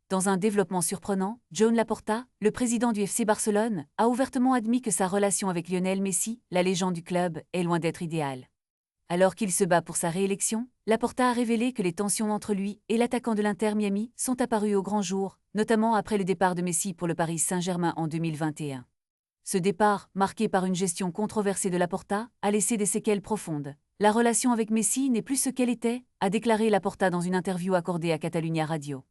Dans un développement surprenant, Joan Laporta, le président du FC Barcelone, a ouvertement admis que sa relation avec Lionel Messi, la légende du club, est loin d'être idéale. Alors qu'il se bat pour sa réélection, Laporta a révélé que les tensions entre lui et l'attaquant de l'Inter Miami sont apparues au grand jour, notamment après le départ de Messi pour le Paris Saint-Germain en 2021. Ce départ, marqué par une gestion controversée de Laporta, a laissé des séquelles profondes. La relation avec Messi n'est plus ce qu'elle était, a déclaré Laporta dans une interview accordée à Catalunya Radio.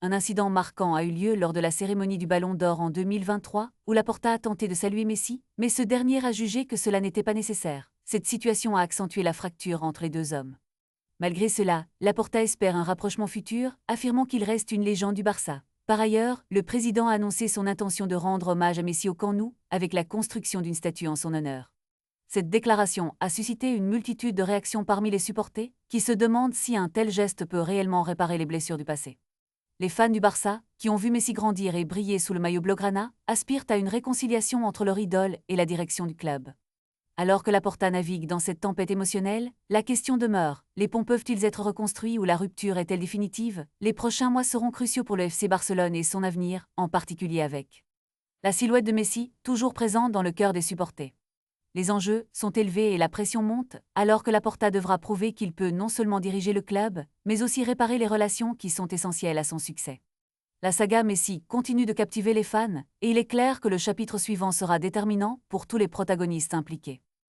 Un incident marquant a eu lieu lors de la cérémonie du Ballon d'Or en 2023, où Laporta a tenté de saluer Messi, mais ce dernier a jugé que cela n'était pas nécessaire. Cette situation a accentué la fracture entre les deux hommes. Malgré cela, Laporta espère un rapprochement futur, affirmant qu'il reste une légende du Barça. Par ailleurs, le président a annoncé son intention de rendre hommage à Messi au Camp Nou, avec la construction d'une statue en son honneur. Cette déclaration a suscité une multitude de réactions parmi les supporters, qui se demandent si un tel geste peut réellement réparer les blessures du passé. Les fans du Barça, qui ont vu Messi grandir et briller sous le maillot blaugrana, aspirent à une réconciliation entre leur idole et la direction du club. Alors que Laporta navigue dans cette tempête émotionnelle, la question demeure, les ponts peuvent-ils être reconstruits ou la rupture est-elle définitive? Les prochains mois seront cruciaux pour le FC Barcelone et son avenir, en particulier avec la silhouette de Messi, toujours présente dans le cœur des supporters. Les enjeux sont élevés et la pression monte, alors que Laporta devra prouver qu'il peut non seulement diriger le club, mais aussi réparer les relations qui sont essentielles à son succès. La saga Messi continue de captiver les fans, et il est clair que le chapitre suivant sera déterminant pour tous les protagonistes impliqués.